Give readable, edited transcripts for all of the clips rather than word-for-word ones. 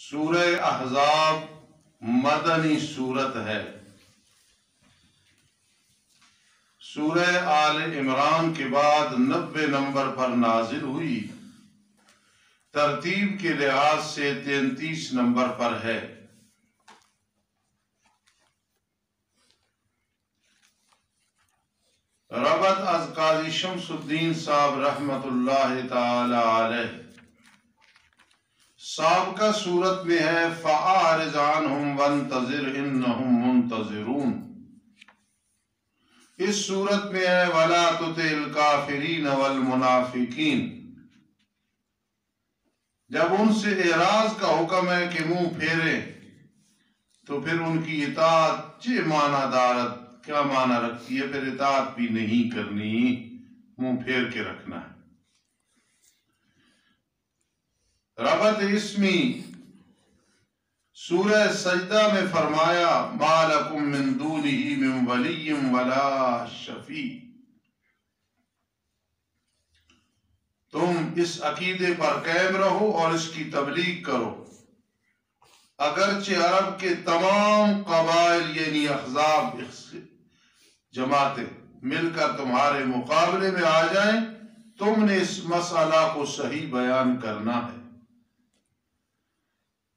سورہ احزاب مدنی سورت ہے۔ سورہ آل عمران کے بعد 90 نمبر پر نازل ہوئی، ترتیب کے لحاظ سے 33 نمبر پر ہے۔ ربط از قاضی شمس الدین صاحب رحمت اللہ تعالی علیہ سابقہ صورت میں ہے فَأَعْرِضْ عَنْهُمْ وَانْتَظِرْ إِنَّهُمْ مُنْتَظِرُونَ۔ اس صورت میں ہے وَلَا تُطِعِ الْكَافِرِينَ وَالْمُنَافِقِينَ۔ جب ان سے اعراض کا حکم ہے کہ منہ پھیریں تو پھر ان کی اطاعت چہ معنی دارت کیا معنی رکھتی ہے؟ پھر اطاعت بھی نہیں کرنی، منہ پھیر کے رکھنا ہے۔ ربط اسمی سورہ سجدہ میں فرمایا مَا لَكُم مِّن دُونِهِ مِن وَلِيٍّ وَلَا شَفِيعٍ۔ تم اس عقیدے پر قائم رہو اور اس کی تبلیغ کرو، اگرچہ عرب کے تمام قبائل یعنی احزاب جماعتیں مل کر تمہارے مقابلے میں آ جائیں، تم نے اس مسئلہ کو صحیح بیان کرنا ہے۔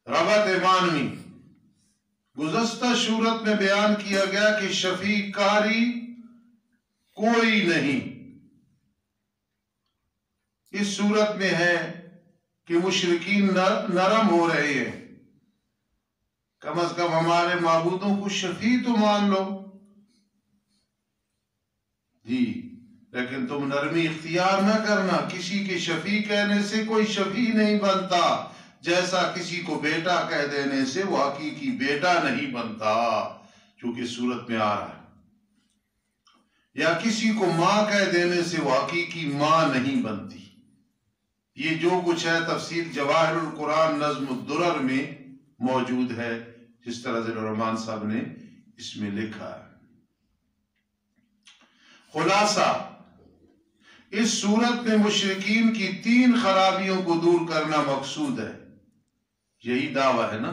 ربط معنوی گزشتہ صورت میں بیان کیا گیا کہ شفیع کاری کوئی نہیں۔ اس صورت میں ہے کہ مشرکین نرم ہو رہے ہیں، کم از کم ہمارے معبودوں کو شفیع تو مان لو جی، لیکن تم نرمی اختیار نہ کرنا۔ کسی کے شفیع کہنے سے کوئی شفیع نہیں بنتا، جیسا کسی کو بیٹا کہہ دینے سے وہ حقیقی بیٹا نہیں بنتا، چونکہ صورت میں آ رہا ہے، یا کسی کو ماں کہہ دینے سے وہ حقیقی ماں نہیں بنتی۔ یہ جو کچھ ہے تفسیر جواہر القرآن نظم الدرر میں موجود ہے، جس طرح ذیل الرحمن صاحب نے اس میں لکھا ہے۔ خلاصہ اس صورت میں مشرکین کی 3 خرابیوں کو دور کرنا مقصود ہے، یہی دعویٰ ہے نا،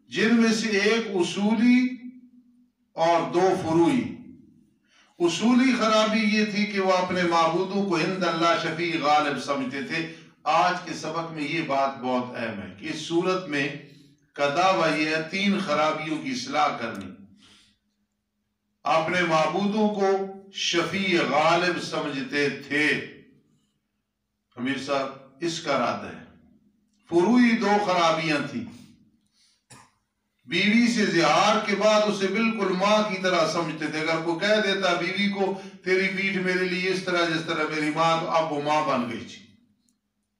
جن میں سے ایک اصولی اور 2 فروعی۔ اصولی خرابی یہ تھی کہ وہ اپنے معبودوں کو عند اللہ شفیع غالب سمجھتے تھے۔ آج کے سبق میں یہ بات بہت اہم ہے کہ اس صورت میں کا دعویٰ یہ ہے 3 خرابیوں کی اصلاح کرنی۔ اپنے معبودوں کو شفیع غالب سمجھتے تھے، امیر صاحب اس کا رد ہے۔ فروعی 2 خرابیاں تھیں۔ بیوی سے زہار کے بعد اسے بالکل ماں کی طرح سمجھتے تھے۔ اگر کوئی کہہ دیتا بیوی کو تیری پیٹھ میرے لیے اس طرح جس طرح میری ماں، تو اب وہ ماں بن گئی تھی،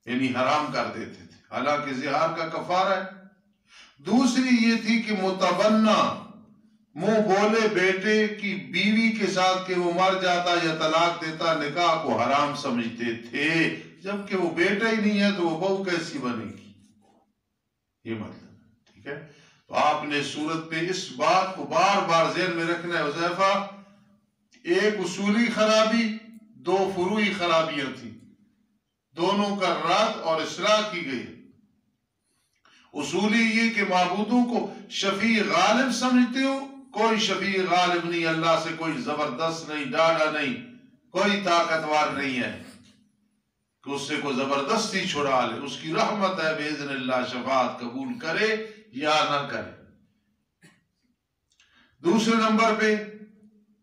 یعنی حرام کر دیتے تھے، حالانکہ زہار کا کفارہ ہے۔ دوسری یہ تھی کہ متبنہ منہ بولے بیٹے کی بیوی کے ساتھ کہ وہ مر جاتا یا طلاق دیتا، نکاح کو حرام سمجھتے تھے، جبکہ وہ بیٹا ہی نہیں ہے تو وہ بہو کیسی بنے گی؟ یہ مطلب ٹھیک ہے۔ تو آپ نے صورت میں اس بات کو بار بار ذہن میں رکھنا ہے حذیفہ، ایک اصولی خرابی، 2 فروعی خرابیاں تھیں، دونوں کا رد اور اصلاح کی گئی۔ اصولی یہ کہ معبودوں کو شفیع غالب سمجھتے ہو، کوئی شفیع غالب نہیں، اللہ سے کوئی زبردست نہیں، ڈاڈا نہیں، کوئی طاقتور نہیں ہے کہ اس سے کوئی زبردستی چھڑا لے۔ اس کی رحمت ہے، باذن اللہ شفاعت قبول کرے یا نہ کرے۔ دوسرے نمبر پہ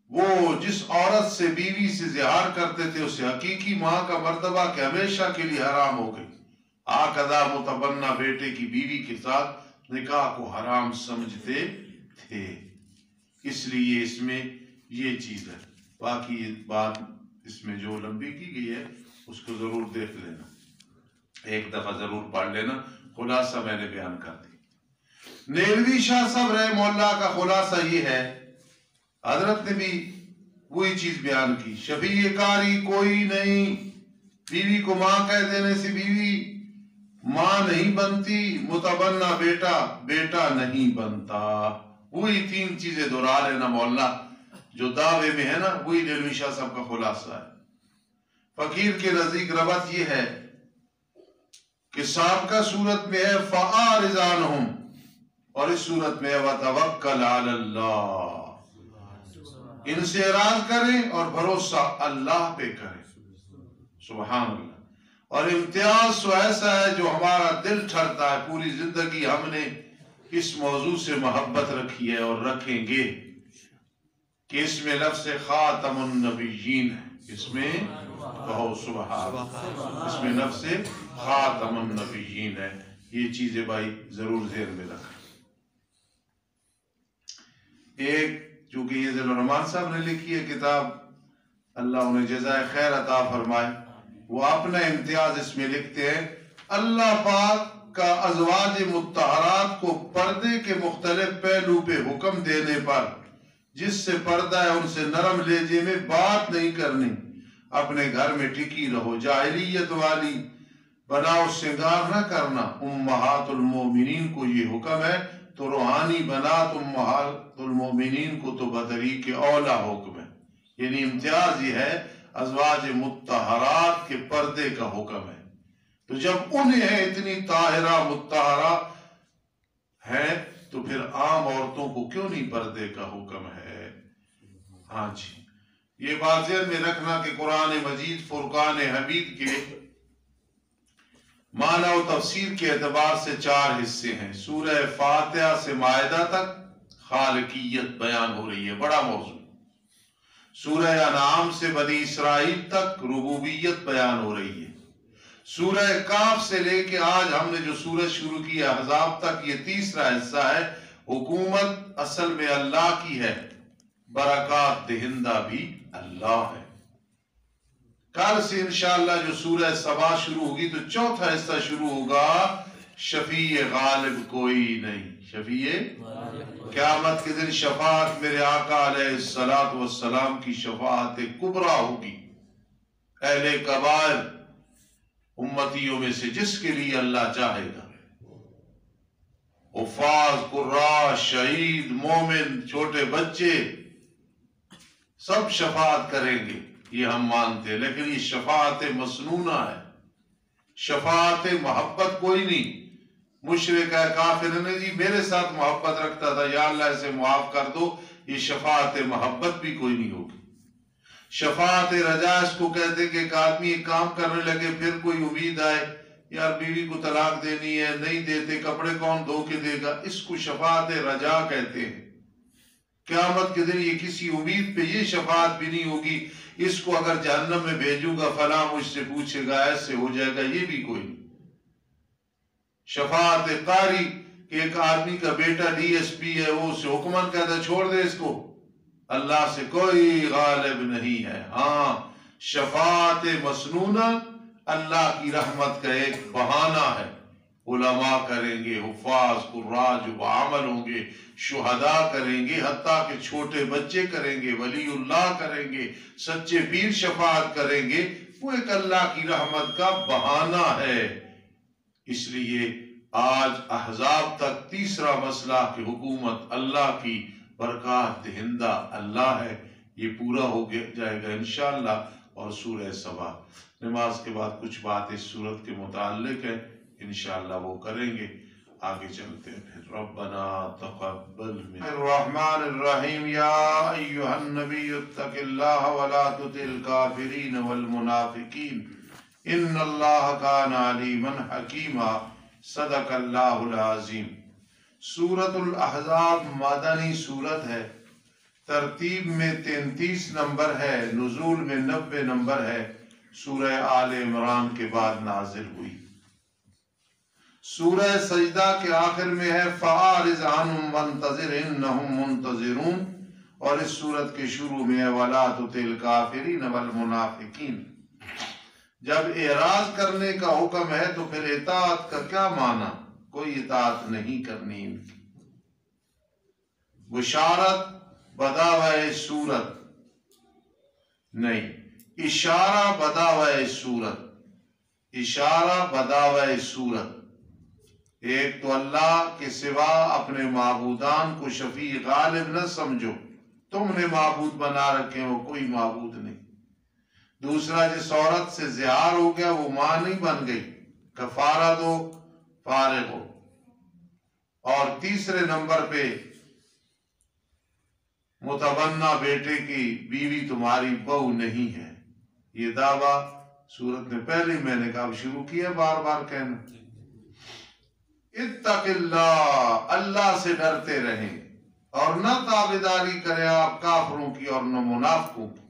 وہ جس عورت سے بیوی سے زہار کرتے تھے اسے حقیقی ماں کا مرتبہ کہ ہمیشہ کے لیے حرام ہو گئی۔ آقدہ متبنہ بیٹے کی بیوی کے ساتھ نکاح کو حرام سمجھتے تھے، اس لیے اس میں یہ چیز ہے۔ باقی بات اس میں جو لمبی کی گئی ہے اس کو ضرور دیکھ لینا، ایک دفعہ ضرور پڑھ لینا، خلاصہ میں نے بیان کر دی۔ نیلوی شاہ صاحب رحمہ اللہ کا خلاصہ یہ ہے، حضرت نے بھی وہی چیز بیان کی، شفیع کاری کوئی نہیں، بیوی کو ماں کہہ دینے سے بیوی ماں نہیں بنتی، متبنہ بیٹا بیٹا نہیں بنتا۔ وہی 3 چیزیں دہرا لینا مولا، جو دعوے میں ہے نا، وہی نیلوی شاہ صاحب کا خلاصہ ہے۔ فقیر کے نزدیک ربط یہ ہے کہ سابقہ صورت میں ہے فَأَعْرِضْ عَنْهُمْ، اور اس صورت میں ہے وَتَوَكَّلْ عَلَى اللَّهِ، ان سے اعراض کریں اور بھروسہ اللہ پہ کریں۔ سبحان اللہ۔ اور امتیاز تو ایسا ہے جو ہمارا دل ٹھرتا ہے، پوری زندگی ہم نے اس موضوع سے محبت رکھی ہے اور رکھیں گے کہ اس میں لفظ خاتم النبیین ہے، اس میں بہت سبحان، اس میں لفظ خاتم النبیین ہے۔ یہ چیزیں بھائی ضرور ذہن میں رکھیں۔ ایک چونکہ یہ ذیل الرحمان صاحب نے لکھی ہے کتاب، اللہ انہیں جزائے خیر عطا فرمائے، وہ اپنا امتیاز اس میں لکھتے ہیں، اللہ پاک کا ازواج مطہرات کو پردے کے مختلف پہلو پہ حکم دینے پر، جس سے پردہ ہے ان سے نرم لہجے میں بات نہیں کرنی، اپنے گھر میں ٹکی رہو، جاہلیت والی بناؤ سنگار نہ کرنا، امہات المومنین کو یہ حکم ہے تو روحانی بنات امہات المومنین کو تو بطریق اولا حکم ہے۔ یعنی امتیاز یہ ہے ازواج مطہرات کے پردے کا حکم ہے، تو جب انہیں اتنی طاہرہ مطہرہ ہے تو پھر عام عورتوں کو کیوں نہیں پردے کا حکم ہے؟ ہاں جی، یہ بات ذہن میں رکھنا کہ قرآن مجید فرقان حمید کے معنی و تفسیر کے اعتبار سے 4 حصے ہیں۔ سورہ فاتحہ سے مائدہ تک خالقیت بیان ہو رہی ہے، بڑا موضوع۔ سورہ انعام سے بنی اسرائیل تک ربوبیت بیان ہو رہی ہے۔ سورہ کاف سے لے کے آج ہم نے جو سورج شروع کی ہے احزاب تک، یہ تیسرا حصہ ہے۔ حکومت اصل میں اللہ کی ہے، برکات دہندہ بھی اللہ ہے۔ کل سے انشاءاللہ جو سورہ سبا شروع ہوگی تو چوتھا حصہ شروع ہوگا، شفیع غالب کوئی نہیں، شفیع قیامت کے دن شفاعت میرے آقا علیہ السلام کی شفاعت کبریٰ ہوگی، اہل کبائر امتیوں میں سے جس کے لیے اللہ چاہے گا، حفاظ، قراء، شہید، مومن، چھوٹے بچے سب شفاعت کریں گے، یہ ہم مانتے ہیں، لیکن یہ شفاعت مسنونہ ہے، شفاعت محبت کوئی نہیں۔ مشرک ہے، کافر ہے، جی میرے ساتھ محبت رکھتا تھا، یا اللہ اسے معاف کر دو، یہ شفاعت محبت بھی کوئی نہیں ہوگی۔ شفاعت رجا اس کو کہتے کہ ایک آدمی ایک کام کرنے لگے، پھر کوئی امید آئے یار بیوی کو طلاق دینی ہے، نہیں دیتے، کپڑے کون دھو کے دے گا، اس کو شفاعت رجا کہتے ہیں۔ قیامت کے دن یہ کسی امید پہ یہ شفاعت بھی نہیں ہوگی، اس کو اگر جہنم میں بھیجوں گا فلاں مجھ سے پوچھے گا، ایسے ہو جائے گا، یہ بھی کوئی نہیں۔ شفاعت قاری کہ ایک آدمی کا بیٹا ڈی ایس پی ہے، وہ اسے حکمن کہتا ہے چھوڑ دے اس کو، اللہ سے کوئی غالب نہیں ہے۔ ہاں، شفاعت مسنونہ اللہ کی رحمت کا ایک بہانہ ہے، علماء کریں گے، حفاظ، قراء جو بعمل ہوں گے، شہداء کریں گے، حتیٰ کہ چھوٹے بچے کریں گے، ولی اللہ کریں گے، سچے پیر شفاعت کریں گے، وہ ایک اللہ کی رحمت کا بہانہ ہے۔ اس لیے آج احزاب تک تیسرا مسئلہ کہ حکومت اللہ کی، برکات دہندہ اللہ ہے، یہ پورا ہو جائے گا انشاءاللہ۔ اور سورہ سبا نماز کے بعد کچھ بات اس سورت کے متعلق ہے، انشاءاللہ وہ کریں گے، آگے چلتے ہیں پھر۔ ربنا تقبل منا الرحمن الرحیم، یا ایہا النبی اتق اللہ ولا تطع الکافرین والمنافقین ان اللہ کان علیما حکیما، صدق اللہ العظیم۔ سورۃ الاحزاب مدنی سورت ہے، ترتیب میں 33 نمبر ہے، نزول میں 90 نمبر ہے، سورہ آل عمران کے بعد نازل ہوئی۔ سورہ سجدہ کے آخر میں ہے فَأَعْرِضْ عَنْهُمْ وَانتَظِرْ إِنَّهُمْ مُنتَظِرُونَ، اور اس سورت کے شروع میں ہے وَلَا تُطِعِ الْكَافِرِينَ وَالْمُنَافِقِينَ۔ جب اعراض کرنے کا حکم ہے تو پھر اطاعت کا کیا معنی؟ کوئی اطاعت نہیں کرنی ان کی۔ بشارت بداوے سورت نہیں، اشارہ بداوے سورت، اشارہ بداوے سورت۔ ایک تو اللہ کے سوا اپنے معبودان کو شفیع غالب نہ سمجھو، تم نے معبود بنا رکھے وہ کوئی معبود نہیں۔ دوسرا جس عورت سے زہار ہو گیا وہ ماں نہیں بن گئی، کفارہ دو، فارغ ہو۔ اور تیسرے نمبر پہ متبنہ بیٹے کی بیوی تمہاری بہو نہیں ہے، یہ دعویٰ سورت میں پہلے میں نے کہا شروع کیا بار بار کہنا۔ اتق اللہ، اللہ سے ڈرتے رہیں اور نہ تابعداری کریں آپ کافروں کی اور نہ منافقوں کی۔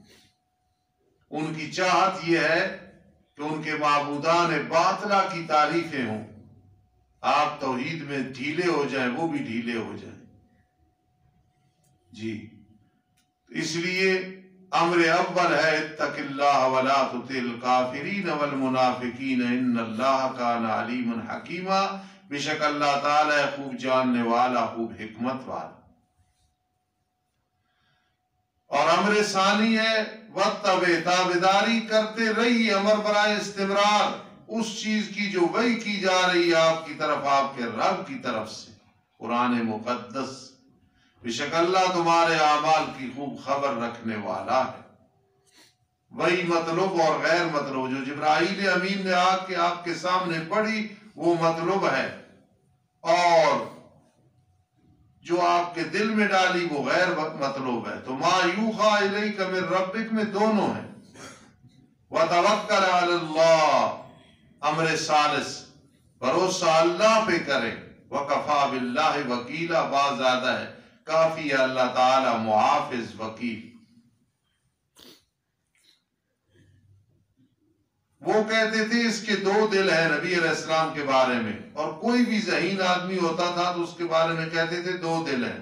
ان کی چاہت یہ ہے کہ ان کے معبودان باطلہ کی تعریفیں ہوں، آپ توحید میں ڈھیلے ہو جائیں وہ بھی ڈھیلے ہو جائیں۔ جی اس لیے امر اول ہے اتق اللہ ولا تطع الکافرین والمنافقین ان اللہ کان علیما حکیما، بے شک اللہ تعالی خوب جاننے والا، خوب حکمت والا۔ اور امر ثانی ہے واتبع، تابعداری کرتے رہیے، امر برائے استمرار اس چیز کی جو وحی کی جا رہی ہے آپ کی طرف، آپ کے رب کی طرف سے، قرآن مقدس۔ بے شک اللہ تمہارے اعمال کی خوب خبر رکھنے والا ہے۔ وہی مطلب اور غیر مطلب جو جبرائیل امین نے آ کے آپ کے سامنے پڑھی وہ مطلب ہے، اور جو آپ کے دل میں ڈالی وہ غیر مطلوب ہے۔ تو ما یوحی الیک من ربک میں دونوں ہیں۔ وتوکل علی اللہ، امر ثالث بھروسہ اللہ پہ کریں، وکفی باللہ وکیلا، بات زیادہ ہے، کافی ہے اللہ تعالی محافظ وکیل۔ وہ کہتے تھے اس کے دو دل ہیں نبی علیہ السلام کے بارے میں، اور کوئی بھی ذہین آدمی ہوتا تھا تو اس کے بارے میں کہتے تھے دو دل ہیں۔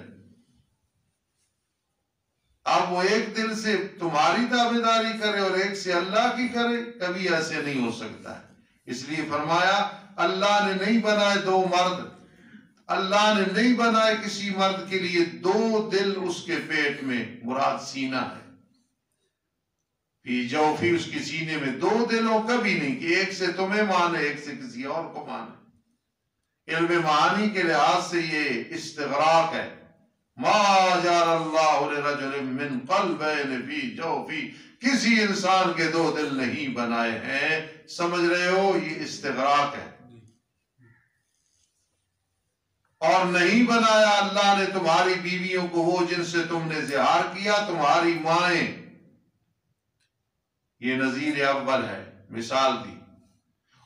اب وہ ایک دل سے تمہاری تابعداری کرے اور ایک سے اللہ کی کرے، کبھی ایسے نہیں ہو سکتا ہے۔ اس لیے فرمایا اللہ نے نہیں بنائے دو مرد، اللہ نے نہیں بنائے کسی مرد کے لیے دو دل اس کے پیٹ میں، مراد سینہ ہے، فی جوفی، اس کے سینے میں دو دل ہو، کبھی نہیں کہ ایک سے تمہیں مانے ایک سے کسی اور کو مانے۔ علم معانی کے لحاظ سے یہ استغراق ہے۔ ما جعل اللہ لرجل من قلبین فی جوفی، کسی انسان کے دو دل نہیں بنائے ہیں، سمجھ رہے ہو، یہ استغراق ہے۔ اور نہیں بنایا اللہ نے تمہاری بیویوں کو وہ جن سے تم نے زہار کیا، تمہاری مائیں، یہ نظیر اول ہے، مثال دی۔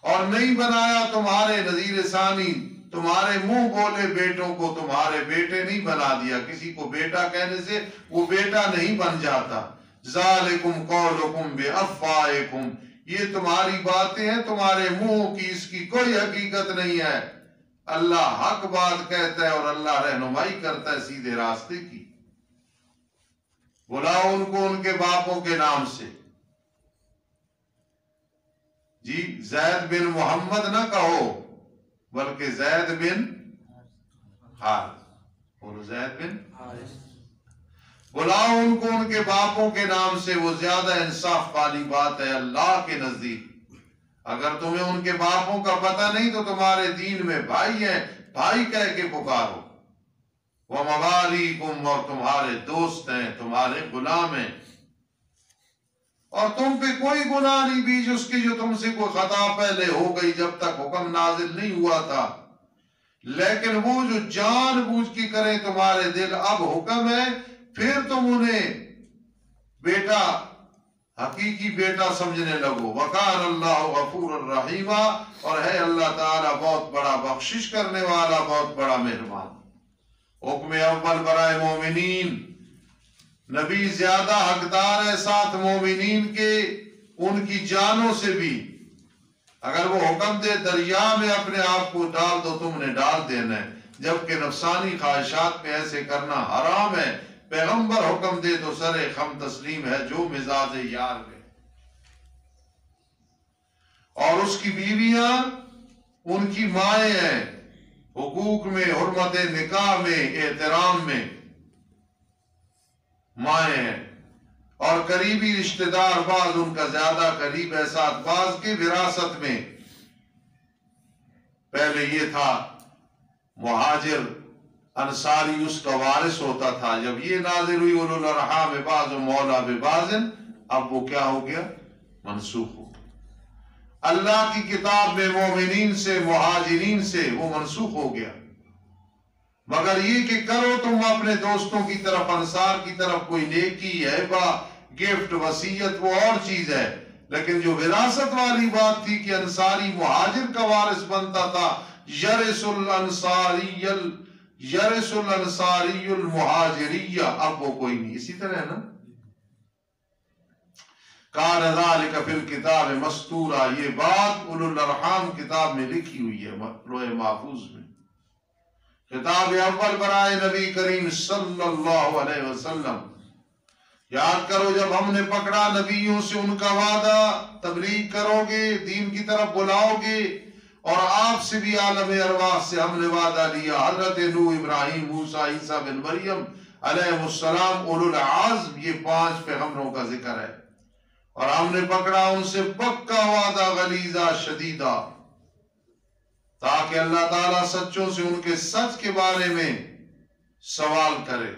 اور نہیں بنایا تمہارے نظیر ثانی، تمہارے منہ بولے بیٹوں کو تمہارے بیٹے نہیں بنا دیا، کسی کو بیٹا کہنے سے وہ بیٹا نہیں بن جاتا۔ ذالکم قولکم بافواہکم، یہ تمہاری باتیں ہیں تمہارے منہوں کی، اس کی کوئی حقیقت نہیں ہے۔ اللہ حق بات کہتا ہے اور اللہ رہنمائی کرتا ہے سیدھے راستے کی۔ بلاؤ ان کو ان کے باپوں کے نام سے۔ جی زید بن محمد نہ کہو بلکہ زید بن حارث، اور زید بن حارث، بلاؤ ان کو ان کے باپوں کے نام سے، وہ زیادہ انصاف والی بات ہے اللہ کے نزدیک۔ اگر تمہیں ان کے باپوں کا پتہ نہیں تو تمہارے دین میں بھائی ہیں، بھائی کہہ کے پکارو۔ وَمَوَالِيكُمْ، اور تمہارے دوست ہیں، تمہارے غلام ہیں، اور تم پہ کوئی گناہ نہیں بیچ اس کی جو تم سے کوئی خطا پہلے ہو گئی جب تک حکم نازل نہیں ہوا تھا، لیکن وہ جو جان بوجھ کی کریں تمہارے دل، اب حکم ہے پھر تم انہیں بیٹا، حقیقی بیٹا سمجھنے لگو۔ وَقَانَ اللَّهُ غَفُورًا رَحِيمًا، اور ہے اللہ تعالیٰ بہت بڑا بخشش کرنے والا، بہت بڑا مہربان۔ حکم اول برائے مومنین، نبی زیادہ حقدار ہے ساتھ مومنین کے، ان کی جانوں سے بھی۔ اگر وہ حکم دے دریا میں اپنے آپ کو ڈال دو، تم نے ڈال دینا ہے، جبکہ نفسانی خواہشات میں ایسے کرنا حرام ہے۔ پیغمبر حکم دے تو سر خم تسلیم ہے، جو مزاج یار میں۔ اور اس کی بیویاں ان کی مائیں ہیں، حقوق میں، حرمت نکاح میں، احترام میں مائیں ہیں، اور قریبی رشتہ دار، بعض ان کا زیادہ قریب ہے ساتھ بعض کی وراثت میں۔ پہلے یہ تھا مہاجر انصاری اس کا وارث ہوتا تھا، جب یہ نازل ہوئی اولو الارحام بعض مولا ببعض، اب وہ کیا ہو گیا؟ منسوخ ہو گیا۔ اللہ کی کتاب میں مومنین سے مہاجرین سے وہ منسوخ ہو گیا، مگر یہ کہ کرو تم اپنے دوستوں کی طرف، انصار کی طرف کوئی نیکی، ہیبہ، گفٹ، وصیت، وہ اور چیز ہے، لیکن جو وراثت والی بات تھی کہ انصاری مہاجر کا وارث بنتا تھا، یرث الانصاری المہاجریہ، اب وہ کوئی نہیں، اسی طرح ہے نا، کان ذالک فی الکتاب مستورا، یہ بات اولو الارحام کتاب میں لکھی ہوئی ہے، لوح محفوظ میں، کتاب اول برائے نبی کریم صلی اللہ علیہ وسلم۔ یاد کرو جب ہم نے پکڑا نبیوں سے ان کا وعدہ، تبلیغ کرو گے، دین کی طرف بلاؤ گے، اور آپ سے بھی عالم ارواح سے ہم نے وعدہ لیا، حضرت نوح، ابراہیم، موسیٰ، عیسیٰ بن مریم علیہ السلام، اولو العزم، یہ 5 پیغمبروں کا ذکر ہے، اور ہم نے پکڑا ان سے پکا وعدہ، غلیظہ، شدیدہ، تاکہ اللہ تعالیٰ سچوں سے ان کے سچ کے بارے میں سوال کرے،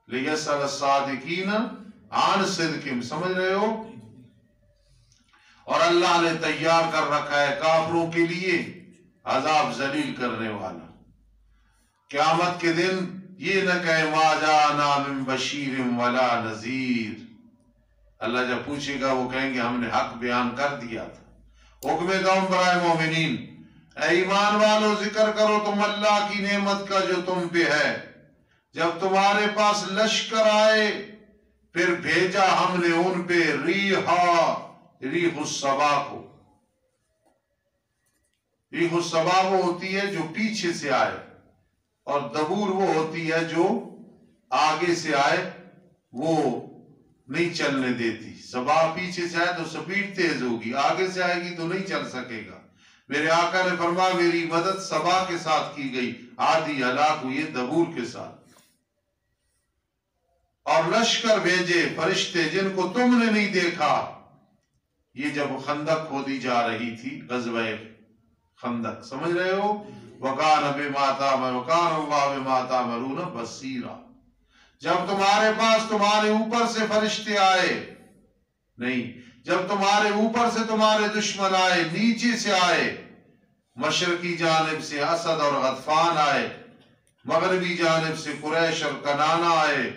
لِيَسْأَلَ الصَّادِقِينَ عَنْ صِدْقِهِمْ، سمجھ رہے ہو؟ اور اللہ نے تیار کر رکھا ہے کافروں کے لیے عذاب ذلیل کرنے والا، قیامت کے دن یہ نہ کہے مَا جَاءَنَا مِن بَشِيرٍ وَلَا نَذِيرٍ، اللہ جب پوچھے گا وہ کہیں گے ہم نے حق بیان کر دیا تھا۔ حکم دوم برائے مومنین، اے ایمان والو ذکر کرو تم اللہ کی نعمت کا جو تم پہ ہے، جب تمہارے پاس لشکر آئے پھر بھیجا ہم نے ان پہ ریح الصبا کو، ریح الصبا وہ ہوتی ہے جو پیچھے سے آئے، اور دبور وہ ہوتی ہے جو آگے سے آئے، وہ نہیں چلنے دیتی، صبا پیچھے سے آئے تو سپیڈ تیز ہوگی، آگے سے آئے گی تو نہیں چل سکے گا۔ میرے آقا نے فرمایا میری مدد صبا کے ساتھ کی گئی، آدھی ہلاک ہوئی دبور کے ساتھ، اور لشکر بھیجے فرشتے جن کو تم نے نہیں دیکھا، یہ جب خندق کھودی جا رہی تھی، غزوہ خندق، سمجھ رہے ہو؟ وَقَانَ بِمَا تَعْمَلُونَ وَقَانَ اللَّهُ بِمَا تَعْمَلُونَ بَصِيرًا، جب تمہارے پاس تمہارے اوپر سے فرشتے آئے، نہیں، جب تمہارے اوپر سے تمہارے دشمن آئے، نیچے سے آئے، مشرقی جانب سے اسد اور غطفان آئے، مغربی جانب سے قریش اور کنانا آئے،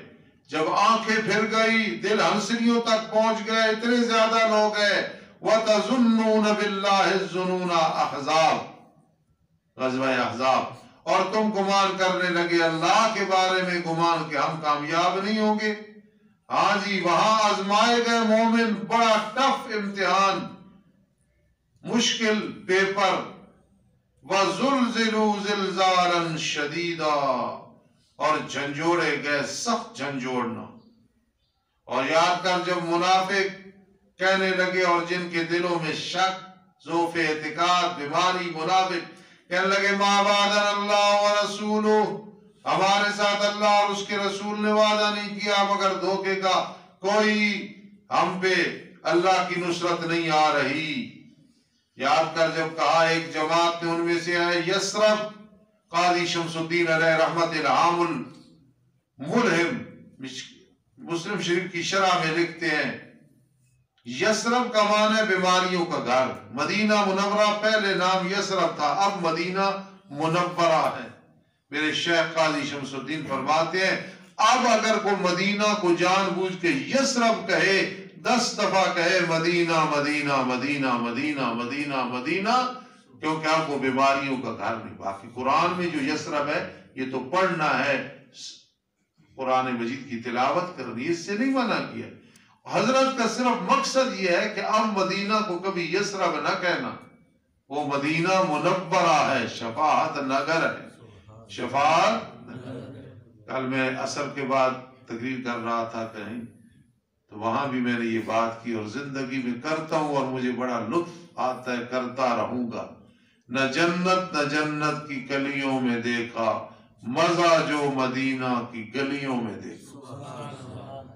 جب آنکھیں پھر گئی، دل ہنسلیوں تک پہنچ گئے، اتنے زیادہ لوگ ہیں، وَتَظُنُّونَ بِاللَّهِ الظُّنُونَ، احزاب، غزوہ احزاب، اور تم گمان کرنے لگے اللہ کے بارے میں گمان کہ ہم کامیاب نہیں ہوں گے۔ ہاں جی، وہاں آزمائے گئے مومن، بڑا ٹف امتحان، مشکل پیپر، وَزُلْزِلُوا زِلْزَالًا شَدِيدًا، اور جھنجھوڑے گئے سخت جھنجھوڑنا۔ اور یاد کر جب منافق کہنے لگے اور جن کے دلوں میں شک، ضعف اعتقاد، بیماری، منافق کہنے لگے مَا وَعَدَنَا اللَّهُ وَرَسُولُهُ، ہمارے ساتھ اللہ اور اس کے رسول نے وعدہ نہیں کیا مگر دھوکے کا، کوئی ہم پہ اللہ کی نصرت نہیں آ رہی۔ یاد کر جب کہا ایک جماعت نے ان میں سے ہے یسرب، قاضی شمس الدین علیہ رحمت العام الملہم مسلم شریف کی شرح میں لکھتے ہیں، یسرب کا معنی ہے بیماریوں کا گھر، مدینہ منورہ پہلے نام یسرب تھا، اب مدینہ منورہ ہے۔ میرے شیخ قاضی شمس الدین فرماتے ہیں اب اگر کوئی مدینہ کو جان بوجھ کے یسرب کہے، 10 دفعہ کہے مدینہ مدینہ مدینہ مدینہ مدینہ مدینہ، کیونکہ آپ کو بیماریوں کا گھر نہیں۔ باقی قرآن میں جو یسرب ہے یہ تو پڑھنا ہے، قرآن مجید کی تلاوت کرنی، اس سے نہیں منع کیا۔ حضرت کا صرف مقصد یہ ہے کہ اب مدینہ کو کبھی یسرب نہ کہنا، وہ مدینہ منورہ ہے، شفاعت نگر ہے، شفاعت۔ کل میں عصر کے بعد تقریر کر رہا تھا کہیں، تو وہاں بھی میں نے یہ بات کی، اور زندگی میں کرتا ہوں اور مجھے بڑا لطف آتا ہے، کرتا رہوں گا۔ نہ جنت کی گلیوں میں دیکھا مزہ جو مدینہ کی گلیوں میں دیکھا۔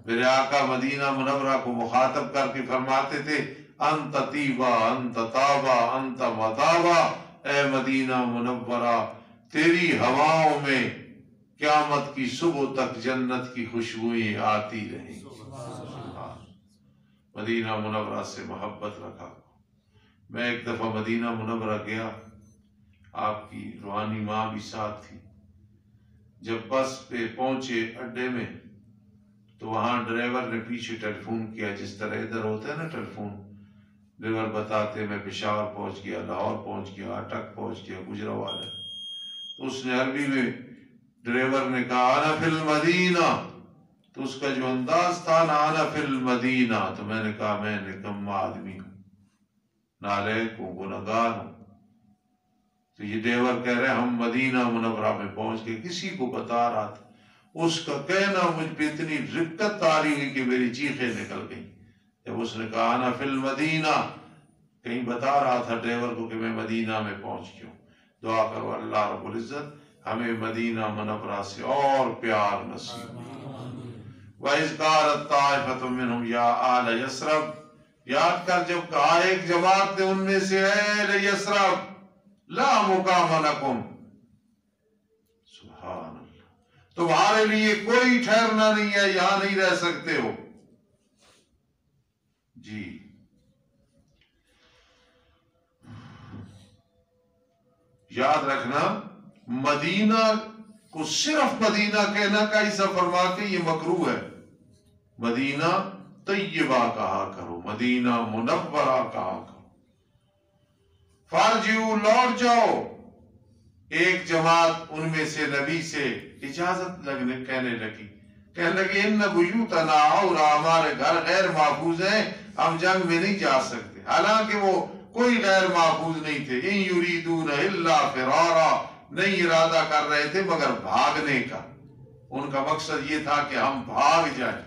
میرے آقا مدینہ منورہ کو مخاطب کر کے فرماتے تھے انت طیبہ انت تابہ انت مطابہ، اے مدینہ منورہ تیری ہواؤں میں قیامت کی صبح تک جنت کی خوشبوئیں آتی رہیں۔ مدینہ منورہ سے محبت رکھا کرو۔ میں ایک دفعہ مدینہ منورہ گیا، آپ کی روحانی ماں بھی ساتھ تھی۔ جب بس پہ پہنچے اڈے میں تو وہاں ڈرائیور نے پیچھے ٹیلی فون کیا، جس طرح ادھر ہوتا ہے نا ٹیلی فون، ڈرائیور بتاتے میں پشاور پہنچ گیا، لاہور پہنچ گیا، اٹک پہنچ گیا، گجرانوالہ۔ تو اس نے عربی میں ڈرائیور نے کہا انا فی المدینہ، تو اس کا جو انداز تھا نا انا فی المدینہ، تو میں نے کہا میں نکما آدمی ہوں، نالائق ہوں، گنہگار ہوں۔ تو یہ ڈرائیور کہہ رہے ہم مدینہ منورہ میں پہنچ گئے، کسی کو بتا رہا تھا۔ اس کا کہنا مجھ پہ اتنی رقت طاری ہوئی کہ میری چیخیں نکل گئیں جب اس نے کہا انا فی المدینہ، کہیں بتا رہا تھا ڈرائیور کو کہ میں مدینہ میں پہنچ گیا ہوں۔ دعا کرو اللہ رب العزت ہمیں مدینہ منورہ سے اور پیار نصیب۔ وَإِذْ قَالَتْ طَائِفَةٌ مِّنْهُمْ يَا آلَ یثرب، یاد کر جب کہا ایک جماعت نے ان میں سے اے اہل یثرب لا مقام لکم، سبحان اللہ، تمہارے لیے کوئی ٹھہرنا نہیں ہے، یہاں نہیں رہ سکتے ہو۔ جی یاد رکھنا، مدینہ کو صرف مدینہ کہنا کا عیسیٰ فرماتے یہ مکروہ ہے۔ مدینہ طیبہ کہا کرو، مدینہ منورہ کہا کرو۔ فارجعوا، لوٹ جاؤ۔ ایک جماعت ان میں سے نبی سے اجازت کہنے لگی ان بیوتنا عورہ، ہمارے گھر غیر محفوظ ہیں، ہم جنگ میں نہیں جا سکتے۔ حالانکہ وہ کوئی غیر محفوظ نہیں تھے۔ ان یریدون الا فرارا، نہیں ارادہ کر رہے تھے مگر بھاگنے کا، ان کا مقصد یہ تھا کہ ہم بھاگ جائیں۔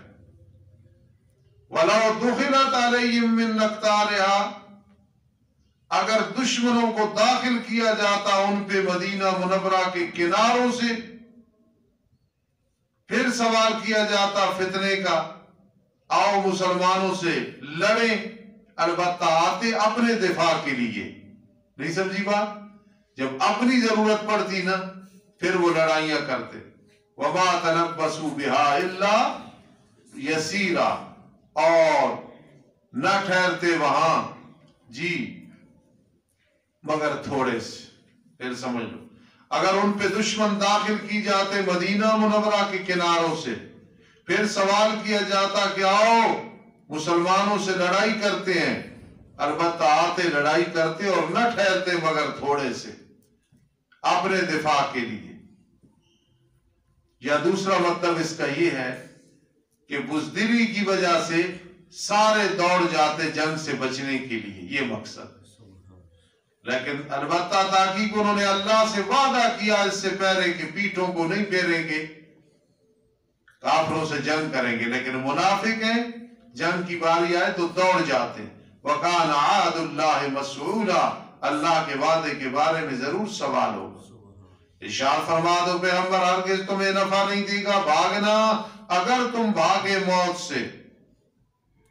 وَلَوْ دُخِلَتْ عَلَيْهِمْ مِنْ أَقْطَارِهَا، اگر دشمنوں کو داخل کیا جاتا ان پہ مدینہ منورہ کے کناروں سے، پھر سوال کیا جاتا فتنے کا، آؤ مسلمانوں سے لڑیں، البتہ آتے اپنے دفاع کے لیے۔ نہیں سمجھی بات؟ جب اپنی ضرورت پڑتی نا پھر وہ لڑائیاں کرتے۔ وَمَا تَلَبَّسُوا بِهَا إِلَّا يَسِيرًا، اور نہ ٹھہرتے وہاں جی مگر تھوڑے سے۔ پھر سمجھ لو، اگر ان پہ دشمن داخل کی جاتے مدینہ منورہ کے کناروں سے، پھر سوال کیا جاتا کہ آؤ مسلمانوں سے لڑائی کرتے ہیں، البتہ آتے لڑائی کرتے اور نہ ٹھہرتے مگر تھوڑے سے، اپنے دفاع کے لیے۔ یا دوسرا مطلب اس کا یہ ہے کہ بزدلی کی وجہ سے سارے دوڑ جاتے جنگ سے بچنے کے لیے، یہ مقصد۔ لیکن البتہ تاکہ انہوں نے اللہ سے وعدہ کیا اس سے پہلے کہ پیٹھوں کو نہیں پھیریں گے، کافروں سے جنگ کریں گے، لیکن منافق ہیں، جنگ کی باری آئے تو دوڑ جاتے ہیں۔ وَقَانَ عَهْدُ اللَّهِ مَسْئُولًا، اللہ کے وعدے کے بارے میں ضرور سوال ہوگا۔ ارشاد فرما دو پیغمبر ہرگز تمہیں نفع نہیں دے گا بھاگنا، اگر تم بھاگے موت سے۔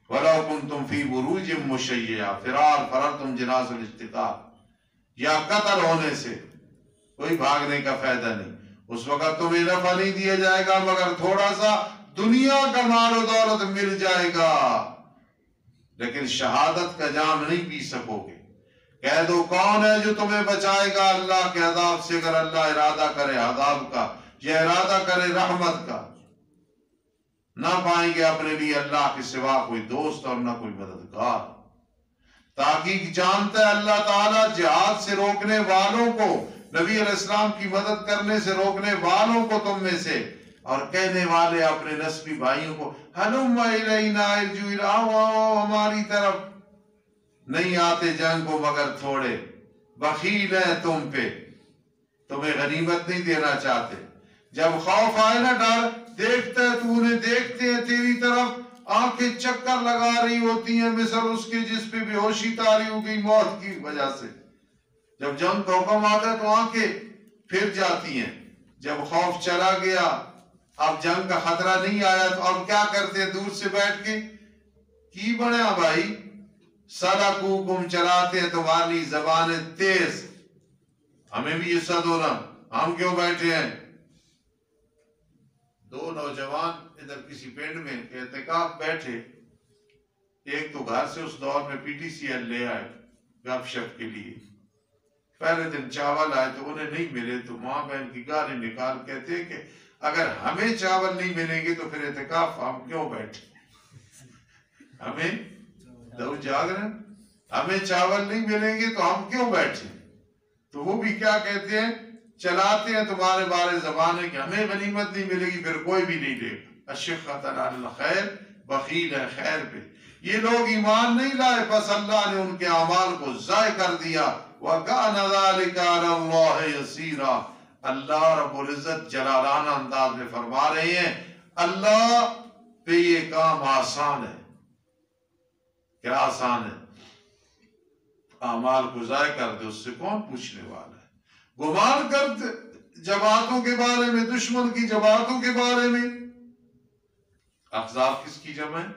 وَلَوْ كُنْتُمْ فِي بُرُوجٍ مُشَيَّدَةٍ، فرار فررتم جناز الاجتثاء، یا قتل ہونے سے کوئی بھاگنے کا فائدہ نہیں۔ اس وقت تمہیں نفع نہیں دیا جائے گا مگر تھوڑا سا دنیا کا مال و دولت مل جائے گا، لیکن شہادت کا جام نہیں پی سکو گے۔ کہہ دو کون ہے جو تمہیں بچائے گا اللہ کے عذاب سے، اگر اللہ ارادہ کرے عذاب کا یا ارادہ کرے رحمت کا؟ نہ پائیں گے اپنے لیے اللہ کے سوا کوئی دوست اور نہ کوئی مددگار۔ تاکہ جانتا ہے اللہ تعالیٰ جہاد سے روکنے والوں کو، نبی علیہ السلام کی مدد کرنے سے روکنے والوں کو تم میں سے، اور کہنے والے اپنے نسبی بھائیوں کو ہلم الینا ارجو الی، آؤ ہماری طرف، نہیں آتے جنگ کو مگر تھوڑے، بخیل ہیں تم پہ، تمہیں غنیمت نہیں دینا چاہتے۔ جب خوف آئے نا ڈر، دیکھتا ہے تو انہیں دیکھتے ہیں تیری طرف، آنکھیں چکر لگا رہی ہوتی ہیں مثل اس کے جس پہ بے ہوشی طاری ہو گئی موت کی وجہ سے۔ جب جنگ کا حکم آتا ہے تو آنکھیں پھر جاتی ہیں۔ جب خوف چلا گیا، اب جنگ کا خطرہ نہیں آیا، تو اب کیا کرتے ہیں؟ دور سے بیٹھ کے کی بنیا بھائی، سَلَقُوكُمْ چلاتے ہیں تمہاری لیے زبانیں تیز۔ ہمیں بھی یہ صد ہونا، ہم کیوں بیٹھے ہیں؟ دو نوجوان ادھر کسی پنڈ میں اعتکاف بیٹھے، ایک تو گھر سے اس دور میں P T C L A آئے گپ شپ کے لیے. پہلے دن چاول آئے تو انہیں نہیں ملے تو ماں بہن کی گالی نکال کہتے کہ اگر ہمیں چاول نہیں ملیں گے تو پھر اعتکاف ہم کیوں بیٹھے؟ ہمیں دو جاگ رہے ہیں، ہمیں چاول نہیں ملیں گے تو ہم کیوں بیٹھے؟ تو وہ بھی کیا کہتے ہیں، چلاتے ہیں تمہارے بارے زبانے کہ ہمیں غنیمت نہیں ملے گی پھر کوئی بھی نہیں دے گا. اشفقۃ علی الخیر، بخیل ہے خیر پہ. یہ لوگ ایمان نہیں لائے، بس اللہ نے ان کے اعمال کو ضائع کر دیا. وَكَانَ ذَلِكَ عَلَى اللَّهِ يَسِيرًا. اللہ رب العزت جلالانہ انداز میں فرما رہے ہیں اللہ پہ یہ کام آسان ہے. کیا آسان ہے؟ اعمال کو ضائع کر دے، اس سے کون پوچھنے والا ہے؟ گمان کرتے جماعتوں کے بارے میں، دشمن کی جماعتوں کے بارے میں. احزاب کس کی جمع ہے؟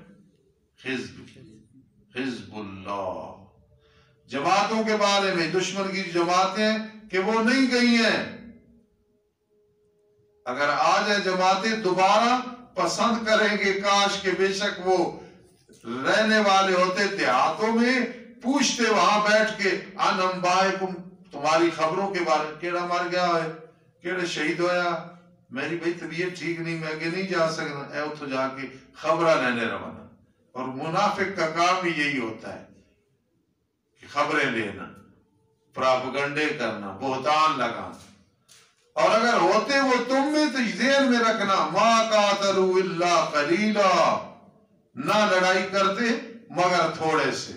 حزب اللہ. جماعتوں کے بارے میں، دشمن کی جماعتیں کہ وہ نہیں گئی ہیں. اگر آ جائے جماعتیں دوبارہ پسند کریں گے کاش کہ بے شک وہ رہنے والے ہوتے دیہاتوں میں، پوچھتے وہاں بیٹھ کے ان انبائکم، تمہاری خبروں کے بارے میں، کیڑا مر گیا ہے، کیڑا شہید ہویا، میری بھائی طبیعت ٹھیک نہیں، میں کہ نہیں جا سکنا، اے اتھو جا کے خبرہ لینے روانہ. اور منافق کا کام ہی یہی ہوتا ہے کہ خبریں لینا، پراپگنڈے کرنا، بہتان لگانا. اور اگر ہوتے وہ تم میں تو ذہن میں رکھنا ما قاتلوا الا قلیلا، نہ لڑائی کرتے مگر تھوڑے سے.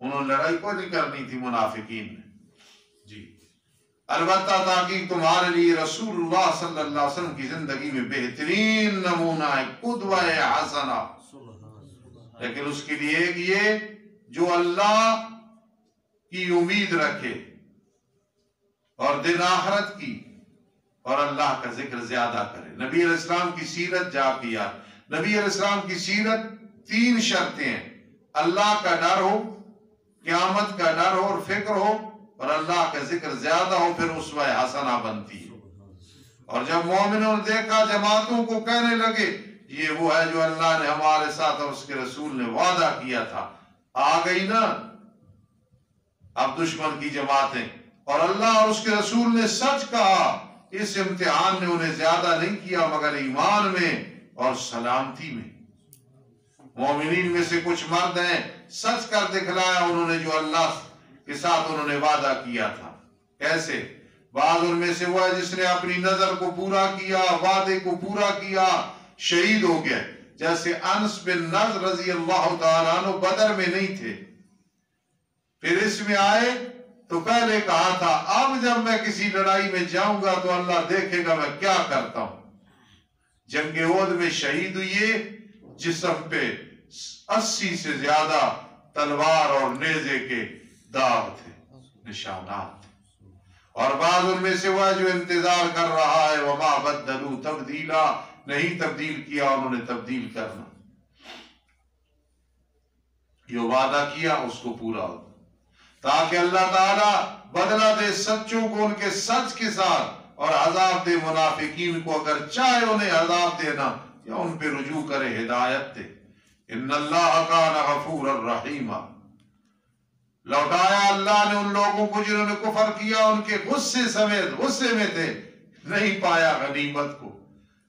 انہوں نے لڑائی کوئی نہیں کرنی تھی منافقین نے. جی البتہ تاکہ تمہارے لیے رسول اللہ صلی اللہ علیہ وسلم کی زندگی میں بہترین نمونہ ہے، قدوہ حسنہ. لیکن اس کے لیے ایک یہ جو اللہ کی امید رکھے اور دن آخرت کی اور اللہ کا ذکر زیادہ کرے. نبی علیہ السلام کی سیرت جا کیا. نبی علیہ السلام کی سیرت 3 شرطیں ہیں: اللہ کا ڈر ہو، قیامت کا ڈر ہو اور فکر ہو، اور اللہ کا ذکر زیادہ ہو، پھر اسوہ حسنہ بنتی ہے. اور جب مومنوں نے دیکھا جماعتوں کو کہنے لگے یہ وہ ہے جو اللہ نے ہمارے ساتھ اور اس کے رسول نے وعدہ کیا تھا، آ گئی نا اب دشمن کی جماعتیں، اور اللہ اور اس کے رسول نے سچ کہا. اس امتحان نے انہیں زیادہ نہیں کیا مگر ایمان میں اور سلامتی میں. مومنین میں سے کچھ مرد ہیں سچ کر دکھلایا انہوں نے جو اللہ کے ساتھ انہوں نے وعدہ کیا تھا. کیسے؟ بعض ان میں سے وہ ہے جس نے اپنی نظر کو پورا کیا، وعدے کو پورا کیا، شہید ہو گئے. جیسے انس بن نضر رضی اللہ تعالیٰ عنہ بدر میں نہیں تھے، پھر اس میں آئے تو پہلے کہا تھا اب جب میں کسی لڑائی میں جاؤں گا تو اللہ دیکھے گا میں کیا کرتا ہوں. جنگ احد میں شہید ہوئے، جسم پہ 80 سے زیادہ تلوار اور نیزے کے داغ تھے، نشانات تھے. اور بعض ان میں سے وہ جو انتظار کر رہا ہے وما بدلوا تبدیلا، نہیں تبدیل کیا انہوں نے تبدیل کرنا. یہ وعدہ کیا اس کو پورا ہو تاکہ اللہ تعالیٰ بدلہ دے سچوں کو ان کے سچ کے ساتھ اور عذاب دے منافقین کو اگر چاہے انہیں عذاب دینا یا ان پہ رجوع کرے ہدایت دے. ان اللہ کان غفورا رحیما. لوٹایا اللہ نے ان لوگوں کو جنہوں نے کفر کیا ان کے غصے سمیت، غصے میں تھے، نہیں پایا غنیمت کو.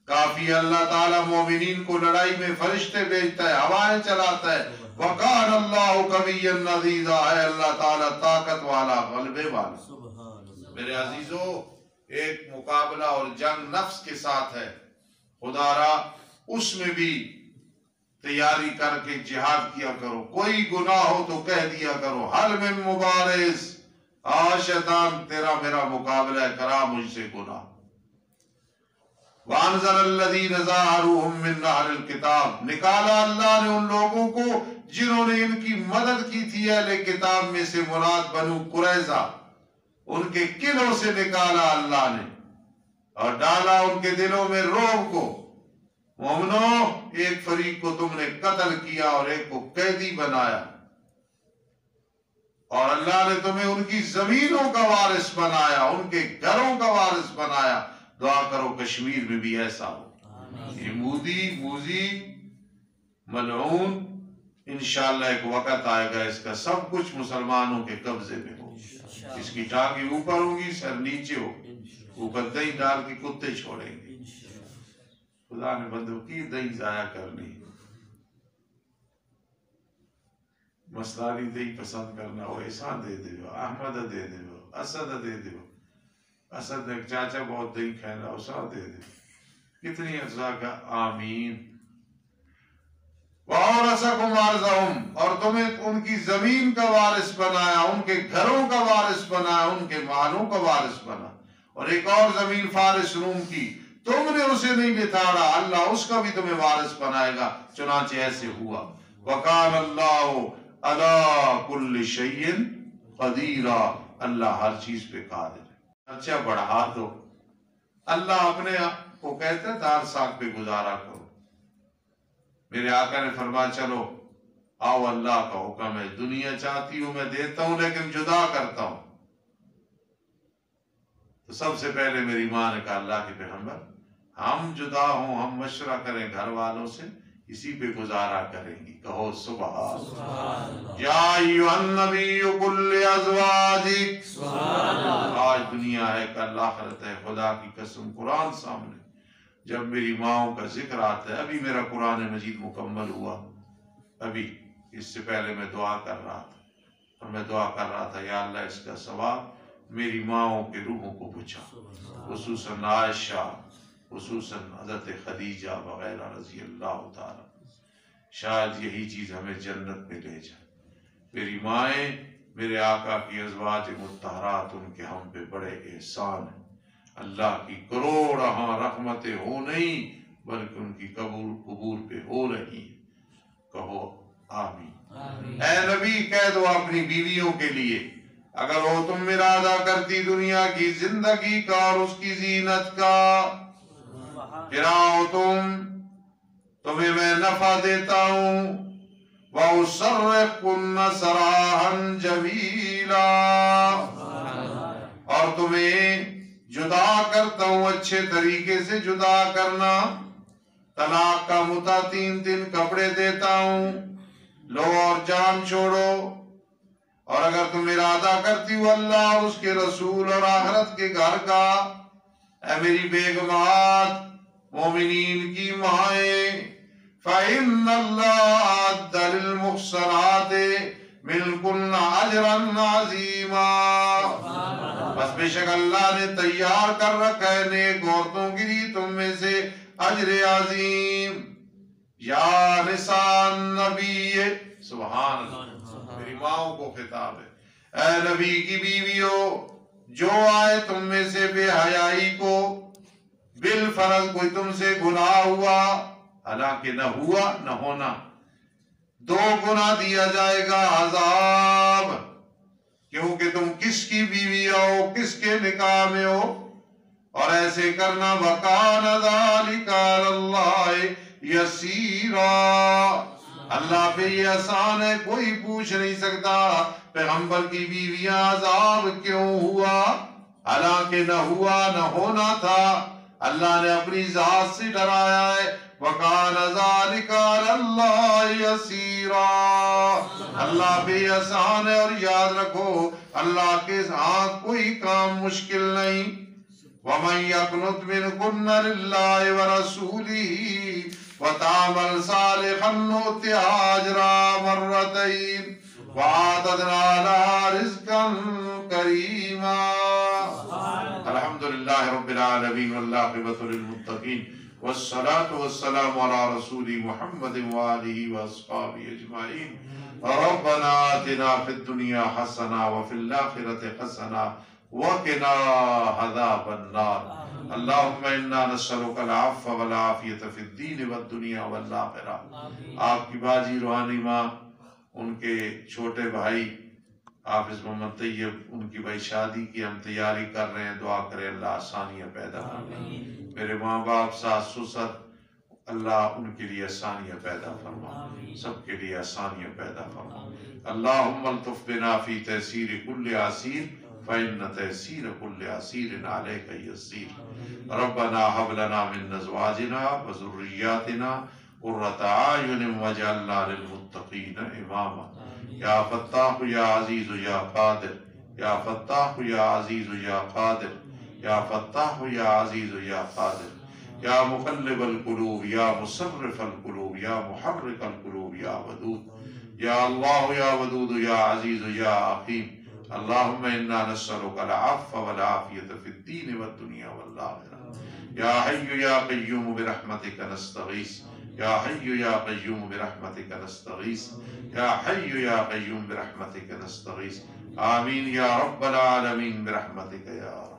کافی اللہ تعالیٰ مومنین کو لڑائی میں فرشتے بھیجتا ہے، ہوائیں چلاتا ہے. وَقَانَ اللَّهُ قَوِيًّا عَزِيزًا، ہے اللہ تعالیٰ طاقت والا، غلبے والا. میرے عزیزو، ایک مقابلہ اور جنگ نفس کے ساتھ ہے. خدا را اس میں بھی تیاری کر کے جہاد کیا کرو. کوئی گناہ ہو تو کہہ دیا کرو حل من مبارز، شیطان تیرا میرا مقابلہ ہے، کرا مجھ سے گناہ. وَأَنزَلَ الَّذِينَ ظَاهَرُوهُم مِّنْ أَهْلِ الْكِتَابِ، نکالا اللہ نے ان لوگوں کو جنہوں نے ان کی مدد کی تھی اہل کتاب میں سے، مراد بنو قریظہ، ان کے قلعوں سے نکالا اللہ نے اور ڈالا ان کے دلوں میں رعب کو. مومنو، ایک فریق کو تم نے قتل کیا اور ایک کو قیدی بنایا، اور اللہ نے تمہیں ان کی زمینوں کا وارث بنایا، ان کے گھروں کا وارث بنایا. دعا کرو کشمیر میں بھی ایسا ہو. یہ موزی ملعون انشاءاللہ ایک وقت آئے گا اس کا سب کچھ مسلمانوں کے قبضے میں ہوگا. اس کی ٹانگیں اوپر ہوگی، سر نیچے ہوگی، اوپر دہی ڈال کے کتے چھوڑیں گے. خدا نے بندوں کی دہی ضائع کرنی، مسلانی دہی پسند کرنا ہو، احسان دے دیو، احمد دے دیو، اسد دے دیو. اسد نے چاچا بہت دہی کھانا، اسا دے دیو. کتنی اجزاء کا آمین. وَأَوْرَثَكُمْ أَرْضَهُمْ، اور تمہیں ان کی زمین کا وارث بنایا، ان کے گھروں کا وارث بنایا، ان کے مالوں کا وارث بنا. اور ایک اور زمین فارس روم کی، تم نے اسے نہیں بتاڑا، اللہ اس کا بھی تمہیں وارث بنائے گا. چنانچہ ایسے ہوا. وَقَالَ اللَّهُ عَلَىٰ كُلِّ شَيْءٍ قَدِيرًا، اللہ ہر چیز پہ قادر ہے. اچھا بڑھا دو. اللہ اپنے کو کہتے ہیں دار ساکھ پہ گزارا کرو. میرے آقا نے فرمایا چلو آؤ، اللہ کا حکم ہے، دنیا چاہتی ہوں میں دیتا ہوں لیکن جدا کرتا ہوں. تو سب سے پہلے میری ماں نے کہا اللہ کے پیغمبر ہم جدا ہوں، ہم مشورہ کریں گھر والوں سے، اسی پہ گزارا کریں گی. کہو سبحان اللہ. یا ایھا النبی قل لازواجک، آج دنیا ہے کل آخرت ہے. خدا کی قسم قرآن سامنے جب میری ماؤں کا ذکر آتا ہے، ابھی میرا قرآن مجید مکمل ہوا، ابھی اس سے پہلے میں دعا کر رہا تھا، اور میں دعا کر رہا تھا یا اللہ اس کا ثواب میری ماؤں کے روحوں کو پہنچا، خصوصاً عائشہ، خصوصاً حضرت خدیجہ وغیرہ رضی اللہ تعالیٰ. شاید یہی چیز ہمیں جنت میں لے جائے. میری مائیں، میرے آقا کی ازواج مطہرات، ان کے ہم پہ بڑے احسان ہیں. اللہ کی کروڑ رحمتیں ہو نہیں بلکہ ان کی قبول پہ ہو رہی. کہو آمین. اے نبی کہہ دو اپنی بیویوں کے لیے اگر وہ تم میرا ادا کرتی دنیا کی زندگی کا اور اس کی زینت کا، پھر آؤ تمہیں میں نفع دیتا ہوں. وَأُسَرِّحْكُنَّ سَرَاحًا جَمِيلًا، اور تمہیں جدا کرتا ہوں اچھے طریقے سے جدا کرنا. طلاق کا متا 3 کپڑے دیتا ہوں، لو اور جان چھوڑو. اور اگر تم ارادہ کرتی ہو اللہ اور اس کے رسول اور آخرت کے گھر کا، اے میری بیگمات، مومنین کی مائیں، فَإِنَّ اللَّهَ أَعَدَّ لِلْمُحْصَنَاتِ مِنْكُنَّ أَجْرًا عَظِيمًا، بس بے شک اللہ نے تیار کر رکھا ہے نیک عورتوں کے لیے تم میں سے اجر عظیم. یا نساء النبی، سبحان اللہ، میری ماؤں کو خطاب ہے. اے نبی کی بیویوں، جو آئے تم میں سے بے حیائی کو، بالفرض کوئی تم سے گناہ ہوا، حالانکہ نہ ہوا نہ ہونا، 2 گنا دیا جائے گا عذاب، کیونکہ تم کس کی بیوی ہو، کس کے نکاح میں ہو. اور ایسے کرنا وَكَانَ ذَلِكَ عَلَى اللَّهِ يَسِيرًا، اللہ پہ یہ آسان ہے، کوئی پوچھ نہیں سکتا پیغمبر کی بیویاں عذاب کیوں ہوا، حالانکہ نہ ہوا نہ ہونا تھا. اللہ نے اپنی ذات سے ڈرایا ہے. وَكَانَ ذَلِكَ عَلَى اللَّهِ يَسِيرًا، اللہ پہ آسان ہے. اور یاد رکھو اللہ کے ہاں کوئی کام مشکل نہیں. وَمَنْ يَقْنُتْ مِنْكُنَّ لِلَّهِ وَرَسُولِهِ وَتَعْمَلْ صَالِحًا نُؤْتِهَا أَجْرَهَا مَرَّتَيْنِ وَأَعْتَدْنَا لَهَا رِزْقًا كَرِيمًا. الحمدللہ رب العالمین والعاقبۃ للمتقین والصلاة والسلام علی رسول محمد وآلہ وأصحابہ اجمعین. ربنا آتنا فی الدنیا حسنہ وفی الآخرۃ حسنہ وقنا عذاب النار. اللہم انا نسألک العفو والعافیۃ فی الدین والدنیا والآخرہ. آپ کی باجی روحانی ماں، ان کے چھوٹے بھائی حافظ محمد طیب، ان کی بھائی شادی کی ہم تیاری کر رہے ہیں، دعا کریں اللہ آسانیاں پیدا فرمائے. میرے ماں باپ، ساس سسر، اللہ ان کے لیے آسانیاں پیدا فرما، سب کے لیے آسانیاں پیدا فرما. اللہم الطف بنا فی تیسیر کل عسیر فإن تيسير كل عسير عليك يسير. ربنا هب لنا من أزواجنا وذرياتنا قرۃ اعین واجعلنا للمتقین اماما۔ یا فتاح یا عزیز یا قادر، یا فتاح یا عزیز یا قادر، یا فتاح یا عزیز یا قادر، یا مقلب القلوب یا مصرف القلوب یا محرک القلوب یا ودود، یا اللہ یا ودود یا عزیز یا حکیم۔ اللہم انا نسألک العفو والعافیۃ فی الدین والدنیا والآخرہ۔ یا حی یا قیوم برحمتک نستغیث، یا حی یا قیوم برحمتک نستغیث، یا حی یا قیوم برحمتک نستغیث۔ آمین یا رب العالمین برحمتک یا رب۔